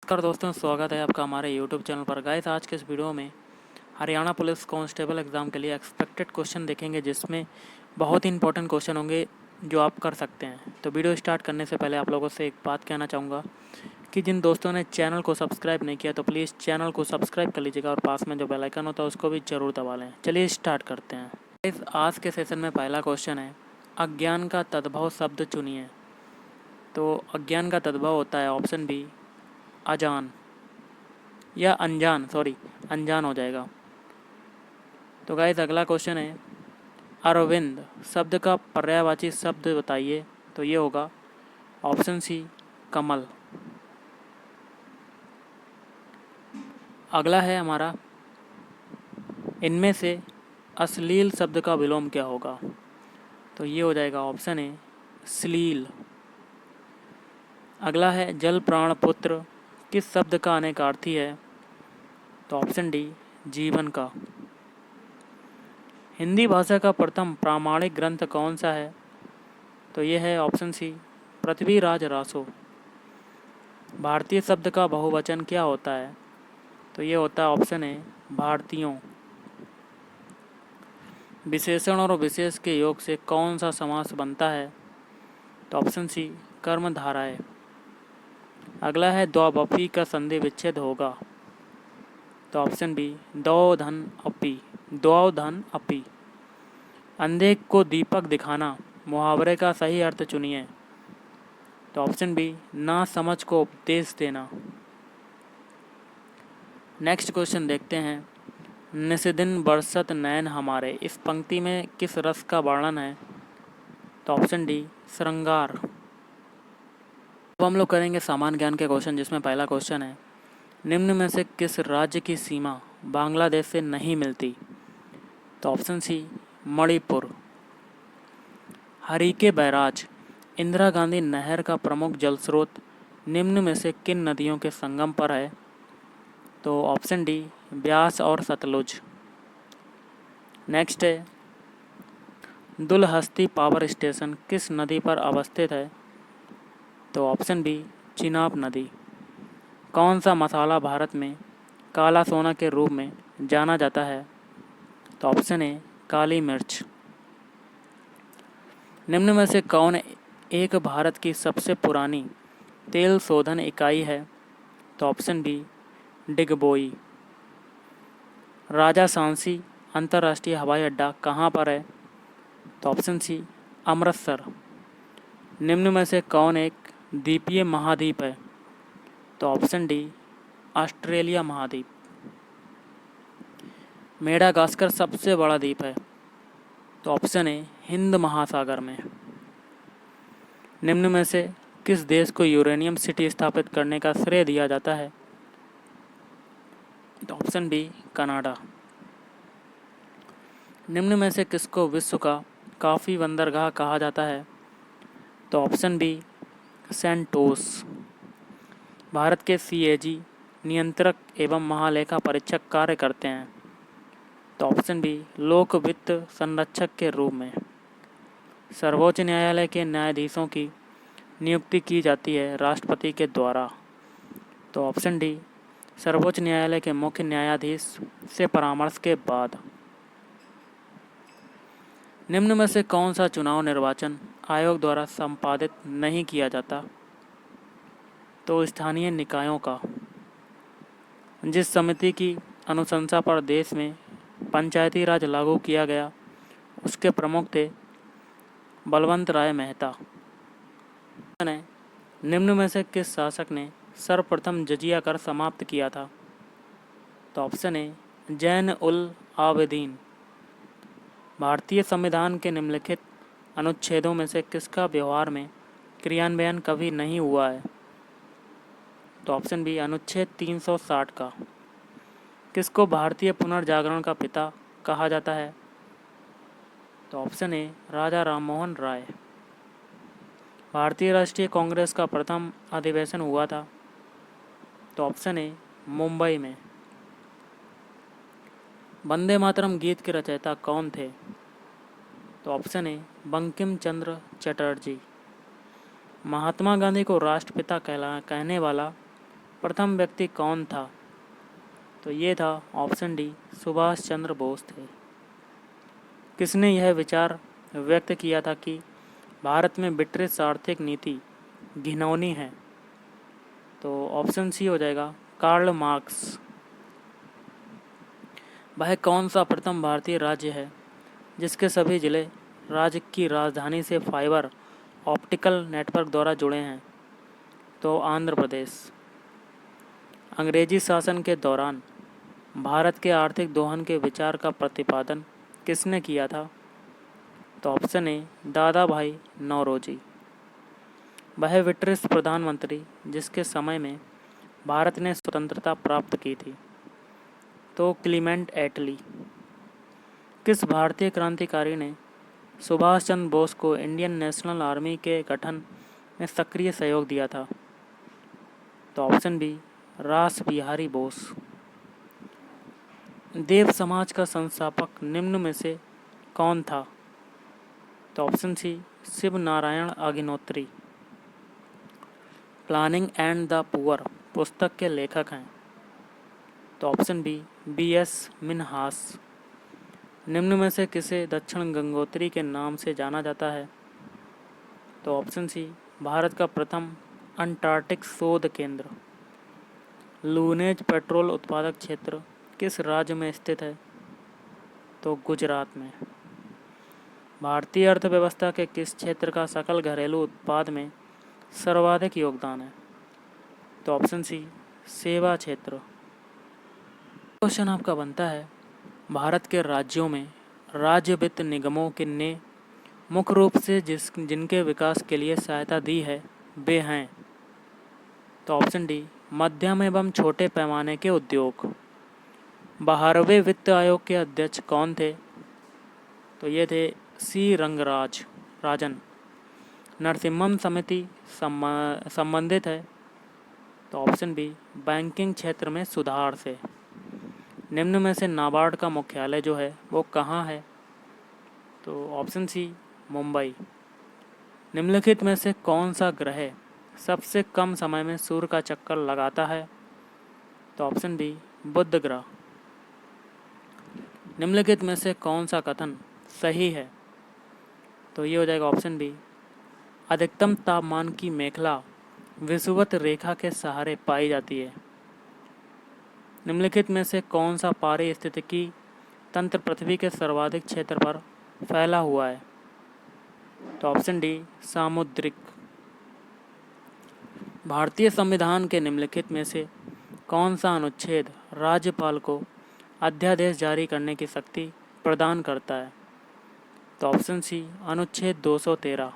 नमस्कार दोस्तों, स्वागत है आपका हमारे YouTube चैनल पर। गाइस, आज के इस वीडियो में हरियाणा पुलिस कांस्टेबल एग्ज़ाम के लिए एक्सपेक्टेड क्वेश्चन देखेंगे, जिसमें बहुत ही इंपॉर्टेंट क्वेश्चन होंगे जो आप कर सकते हैं। तो वीडियो स्टार्ट करने से पहले आप लोगों से एक बात कहना चाहूँगा कि जिन दोस्तों ने चैनल को सब्सक्राइब नहीं किया तो प्लीज़ चैनल को सब्सक्राइब कर लीजिएगा और पास में जो बेल आइकन होता है उसको भी ज़रूर दबा लें। चलिए स्टार्ट करते हैं। गाइस, आज के सेशन में पहला क्वेश्चन है, अज्ञान का तद्भव शब्द चुनिए। तो अज्ञान का तद्भव होता है ऑप्शन बी, अजान या अनजान, अनजान हो जाएगा। तो गाइस, अगला क्वेश्चन है, अरविंद शब्द का पर्यायवाची शब्द बताइए। तो ये होगा ऑप्शन सी, कमल। अगला है हमारा, इनमें से अश्लील शब्द का विलोम क्या होगा। तो ये हो जाएगा ऑप्शन ए, श्लील। अगला है, जल प्राण पुत्र किस शब्द का अनेकार्थी है। तो ऑप्शन डी, जीवन का। हिंदी भाषा का प्रथम प्रामाणिक ग्रंथ कौन सा है। तो ये है ऑप्शन सी, पृथ्वीराज रासो। भारतीय शब्द का बहुवचन क्या होता है। तो ये होता है ऑप्शन ए, भारतीयों। विशेषण और विशेष के योग से कौन सा समास बनता है। तो ऑप्शन सी, कर्मधाराय। अगला है, द्वावपी का संधि विच्छेद होगा। तो ऑप्शन बी, दौ धन अपी। द्वौ धन अपी। अंधे को दीपक दिखाना मुहावरे का सही अर्थ चुनिए। तो ऑप्शन बी, ना समझ को उपदेश देना। नेक्स्ट क्वेश्चन देखते हैं, निस्दिन बरसत नैन हमारे, इस पंक्ति में किस रस का वर्णन है। तो ऑप्शन डी, श्रृंगार। अब हम लोग करेंगे सामान्य ज्ञान के क्वेश्चन, जिसमें पहला क्वेश्चन है, निम्न में से किस राज्य की सीमा बांग्लादेश से नहीं मिलती। तो option C, Manipur. Harike barrage Indira Gandhi नहर का प्रमुख जल स्रोत निम्न में से किन नदियों के संगम पर है। तो ऑप्शन डी, ब्यास और सतलुज। नेक्स्ट है, दुलहस्ती पावर स्टेशन किस नदी पर अवस्थित है। तो ऑप्शन बी, चिनाब नदी। कौन सा मसाला भारत में काला सोना के रूप में जाना जाता है। तो ऑप्शन ए, काली मिर्च। निम्न में से कौन एक भारत की सबसे पुरानी तेल शोधन इकाई है। तो ऑप्शन बी, डिगबोई। राजा सांसी अंतर्राष्ट्रीय हवाई अड्डा कहाँ पर है। तो ऑप्शन सी, अमृतसर। निम्न में से कौन एक द्वीपीय महाद्वीप है। तो ऑप्शन डी, ऑस्ट्रेलिया महाद्वीप। मेडागास्कर सबसे बड़ा द्वीप है। तो ऑप्शन ए, हिंद महासागर में। निम्न में से किस देश को यूरेनियम सिटी स्थापित करने का श्रेय दिया जाता है। तो ऑप्शन बी, कनाडा। निम्न में से किसको विश्व का काफ़ी बंदरगाह कहा जाता है। तो ऑप्शन बी, सेंटोस। भारत के सीएजी नियंत्रक एवं महालेखा परीक्षक कार्य करते हैं। तो ऑप्शन बी, लोक वित्त संरक्षक के रूप में। सर्वोच्च न्यायालय के न्यायाधीशों की नियुक्ति की जाती है राष्ट्रपति के द्वारा। तो ऑप्शन डी, सर्वोच्च न्यायालय के मुख्य न्यायाधीश से परामर्श के बाद। निम्न में से कौन सा चुनाव निर्वाचन आयोग द्वारा संपादित नहीं किया जाता। तो स्थानीय निकायों का। जिस समिति की अनुशंसा पर देश में पंचायती राज लागू किया गया उसके प्रमुख थे बलवंत राय मेहता। निम्न में से किस शासक ने सर्वप्रथम जजिया कर समाप्त किया था। तो ऑप्शन ए, जैन उल आबिदीन। भारतीय संविधान के निम्नलिखित अनुच्छेदों में से किसका व्यवहार में क्रियान्वयन कभी नहीं हुआ है। तो ऑप्शन बी, अनुच्छेद 360 का। किसको भारतीय पुनर्जागरण का पिता कहा जाता है। तो ऑप्शन ए, राजा राममोहन राय। भारतीय राष्ट्रीय कांग्रेस का प्रथम अधिवेशन हुआ था। तो ऑप्शन ए, मुंबई में। वंदे मातरम गीत के रचयिता कौन थे। तो ऑप्शन ए, बंकिम चंद्र चटर्जी। महात्मा गांधी को राष्ट्रपिता कहने वाला प्रथम व्यक्ति कौन था? तो ये था ऑप्शन डी, सुभाष चंद्र बोस थे। किसने यह विचार व्यक्त किया था कि भारत में ब्रिटिश आर्थिक नीति घिनौनी है? तो ऑप्शन सी हो जाएगा, कार्ल मार्क्स। वह कौन सा प्रथम भारतीय राज्य है जिसके सभी जिले राज्य की राजधानी से फाइबर ऑप्टिकल नेटवर्क द्वारा जुड़े हैं? तो आंध्र प्रदेश। अंग्रेजी शासन के दौरान भारत के आर्थिक दोहन के विचार का प्रतिपादन किसने किया था? तो ऑप्शन ए, दादा भाई नौरोजी। वह ब्रिटिश प्रधानमंत्री जिसके समय में भारत ने स्वतंत्रता प्राप्त की थी? तो क्लीमेंट एटली। किस भारतीय क्रांतिकारी ने सुभाष चंद्र बोस को इंडियन नेशनल आर्मी के गठन में सक्रिय सहयोग दिया था? तो ऑप्शन बी, रास बिहारी बोस। देव समाज का संस्थापक निम्न में से कौन था? तो option C, Shiv Narayan Agnihotri. Planning and the poor पुस्तक के लेखक हैं? तो ऑप्शन बी, B.S. मिन्हास। निम्न में से किसे दक्षिण गंगोत्री के नाम से जाना जाता है? तो ऑप्शन सी, भारत का प्रथम अंटार्कटिक शोध केंद्र। लूनेज पेट्रोल उत्पादक क्षेत्र किस राज्य में स्थित है? तो गुजरात में। भारतीय अर्थव्यवस्था के किस क्षेत्र का सकल घरेलू उत्पाद में सर्वाधिक योगदान है? तो ऑप्शन सी, सेवा क्षेत्र। क्वेश्चन आपका बनता है, भारत के राज्यों में राज्य वित्त निगमों के ने मुख्य रूप से जिनके विकास के लिए सहायता दी है वे हैं? तो ऑप्शन डी, मध्यम एवं छोटे पैमाने के उद्योग। 12वें वित्त आयोग के अध्यक्ष कौन थे? तो ये थे सी रंगराज राजन। नरसिम्हम समिति संबंधित है? तो ऑप्शन बी, बैंकिंग क्षेत्र में सुधार से। निम्न में से नाबार्ड का मुख्यालय जो है वो कहाँ है? तो ऑप्शन सी, मुंबई। निम्नलिखित में से कौन सा ग्रह सबसे कम समय में सूर्य का चक्कर लगाता है? तो ऑप्शन बी, बुध ग्रह। निम्नलिखित में से कौन सा कथन सही है? तो ये हो जाएगा ऑप्शन बी, अधिकतम तापमान की मेखला विषुवत रेखा के सहारे पाई जाती है। निम्नलिखित में से कौन सा पारिस्थितिकी तंत्र पृथ्वी के सर्वाधिक क्षेत्र पर फैला हुआ है? तो ऑप्शन डी, सामुद्रिक। भारतीय संविधान के निम्नलिखित में से कौन सा अनुच्छेद राज्यपाल को अध्यादेश जारी करने की शक्ति प्रदान करता है? तो ऑप्शन सी, अनुच्छेद 213।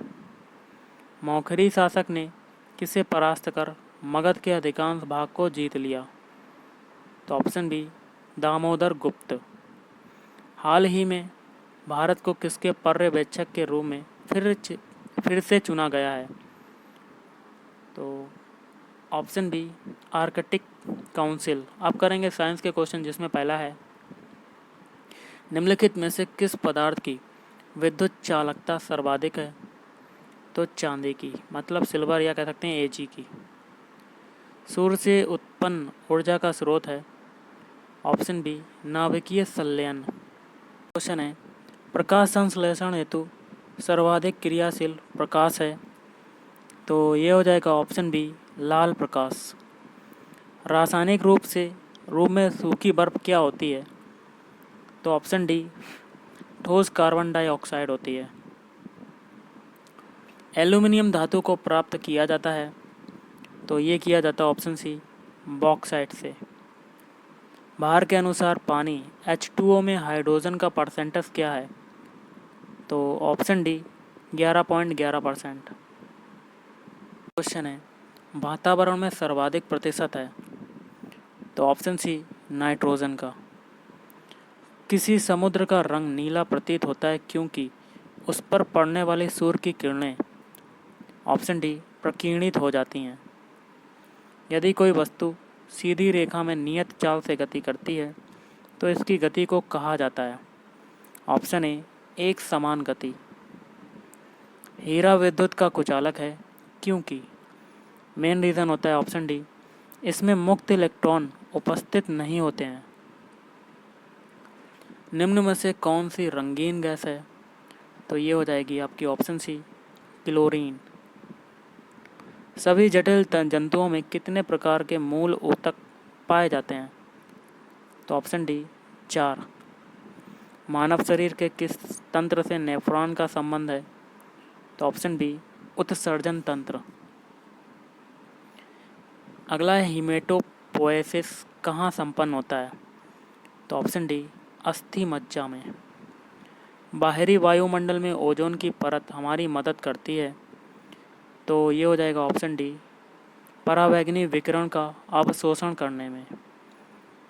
मौखरी शासक ने किसे परास्त कर मगध के अधिकांश भाग को जीत लिया? तो ऑप्शन बी, दामोदर गुप्त। हाल ही में भारत को किसके पर्यवेक्षक के रूप में फिर से चुना गया है? तो ऑप्शन बी, आर्कटिक काउंसिल। अब करेंगे साइंस के क्वेश्चन, जिसमें पहला है, निम्नलिखित में से किस पदार्थ की विद्युत चालकता सर्वाधिक है? तो चांदी की, मतलब सिल्वर या कह सकते हैं Ag की। सूर्य से उत्पन्न ऊर्जा का स्रोत है? ऑप्शन बी, नाभिकीय संलयन। क्वेश्चन है, प्रकाश संश्लेषण हेतु सर्वाधिक क्रियाशील प्रकाश है? तो ये हो जाएगा ऑप्शन बी, लाल प्रकाश। रासायनिक रूप में सूखी बर्फ क्या होती है? तो ऑप्शन डी, ठोस कार्बन डाइऑक्साइड होती है। एल्यूमिनियम धातु को प्राप्त किया जाता है? तो ये किया जाता है ऑप्शन सी, बॉक्साइट से। भार के अनुसार पानी H2O में हाइड्रोजन का परसेंटेज क्या है? तो ऑप्शन डी, 11.11%। क्वेश्चन है, वातावरण में सर्वाधिक प्रतिशत है? तो ऑप्शन सी, नाइट्रोजन का। किसी समुद्र का रंग नीला प्रतीत होता है क्योंकि उस पर पड़ने वाली सूर्य की किरणें? ऑप्शन डी, प्रकीर्णित हो जाती हैं। यदि कोई वस्तु सीधी रेखा में नियत चाल से गति करती है तो इसकी गति को कहा जाता है? ऑप्शन ए, एक समान गति। हीरा विद्युत का कुचालक है क्योंकि मेन रीज़न होता है ऑप्शन डी, इसमें मुक्त इलेक्ट्रॉन उपस्थित नहीं होते हैं। निम्न में से कौन सी रंगीन गैस है? तो ये हो जाएगी आपकी ऑप्शन सी, क्लोरीन। सभी जटिल जंतुओं में कितने प्रकार के मूल ऊतक पाए जाते हैं? तो ऑप्शन डी, 4। मानव शरीर के किस तंत्र से नेफ्रॉन का संबंध है? तो ऑप्शन बी, उत्सर्जन तंत्र। अगला है, हीमेटोपोएसिस कहाँ संपन्न होता है? तो ऑप्शन डी, अस्थि मज्जा में। बाहरी वायुमंडल में ओजोन की परत हमारी मदद करती है। तो ये हो जाएगा ऑप्शन डी, परावैंगनी विकिरण का अवशोषण करने में।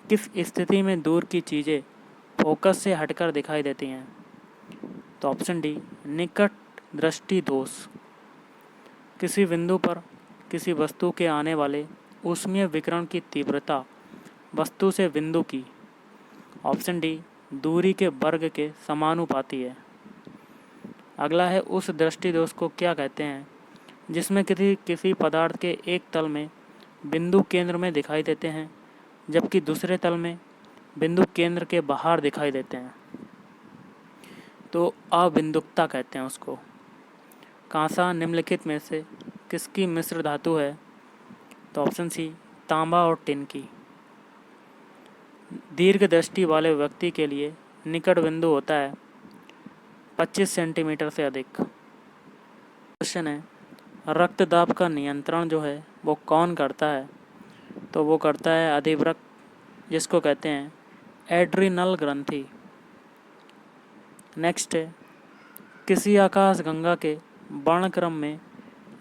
किस स्थिति में दूर की चीज़ें फोकस से हटकर दिखाई देती हैं? तो ऑप्शन डी, निकट दृष्टि दोष। किसी बिंदु पर किसी वस्तु के आने वाले ऊष्मीय विकिरण की तीव्रता वस्तु से बिंदु की, ऑप्शन डी, दूरी के वर्ग के समानुपाती है। अगला है, उस दृष्टि दोष को क्या कहते हैं जिसमें किसी पदार्थ के एक तल में बिंदु केंद्र में दिखाई देते हैं जबकि दूसरे तल में बिंदु केंद्र के बाहर दिखाई देते हैं? तो अबिंदुकता कहते हैं उसको। कांसा निम्नलिखित में से किसकी मिश्र धातु है? तो ऑप्शन सी, तांबा और टिन की। दीर्घ दृष्टि वाले व्यक्ति के लिए निकट बिंदु होता है 25 सेंटीमीटर से अधिक। क्वेश्चन है, रक्तदाब का नियंत्रण जो है वो कौन करता है? तो वो करता है अधिवृक्क, जिसको कहते हैं एड्रिनल ग्रंथि। नेक्स्ट है, किसी आकाशगंगा के वर्णक्रम में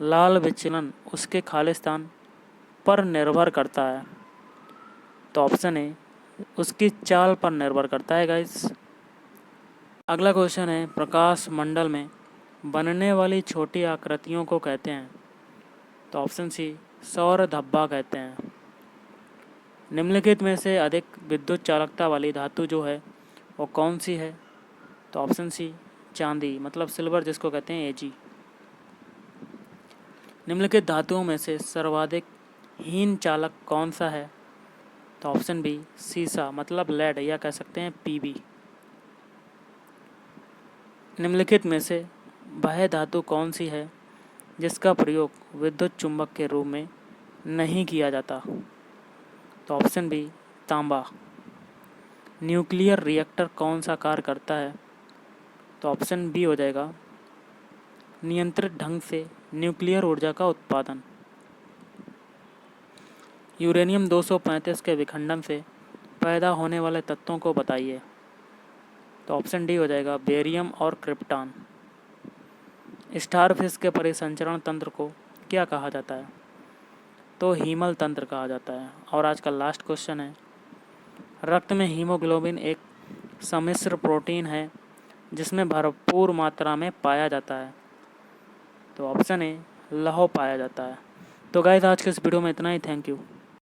लाल विचलन उसके खालिस्तान पर निर्भर करता है? तो ऑप्शन ए, उसकी चाल पर निर्भर करता है गाइस। अगला क्वेश्चन है, प्रकाश मंडल में बनने वाली छोटी आकृतियों को कहते हैं? तो ऑप्शन सी, सौर धब्बा कहते हैं। निम्नलिखित में से अधिक विद्युत चालकता वाली धातु जो है वो कौन सी है? तो ऑप्शन सी, चांदी, मतलब सिल्वर जिसको कहते हैं एजी। निम्नलिखित धातुओं में से सर्वाधिक हीन चालक कौन सा है? तो ऑप्शन बी, सीसा, मतलब लेड, या कह सकते हैं पीबी। निम्नलिखित में से वह धातु कौन सी है जिसका प्रयोग विद्युत चुंबक के रूप में नहीं किया जाता? तो ऑप्शन बी, तांबा। न्यूक्लियर रिएक्टर कौन सा कार्य करता है? तो ऑप्शन बी हो जाएगा, नियंत्रित ढंग से न्यूक्लियर ऊर्जा का उत्पादन। यूरेनियम 235 के विखंडन से पैदा होने वाले तत्वों को बताइए। तो ऑप्शन डी हो जाएगा, बेरियम और क्रिप्टॉन। स्टारफिश के परिसंचरण तंत्र को क्या कहा जाता है? तो हीमल तंत्र कहा जाता है। और आज का लास्ट क्वेश्चन है, रक्त में हीमोग्लोबिन एक सम्मिश्र प्रोटीन है जिसमें भरपूर मात्रा में पाया जाता है? तो ऑप्शन ए, लौह पाया जाता है। तो गाइस आज के इस वीडियो में इतना ही। Thank you.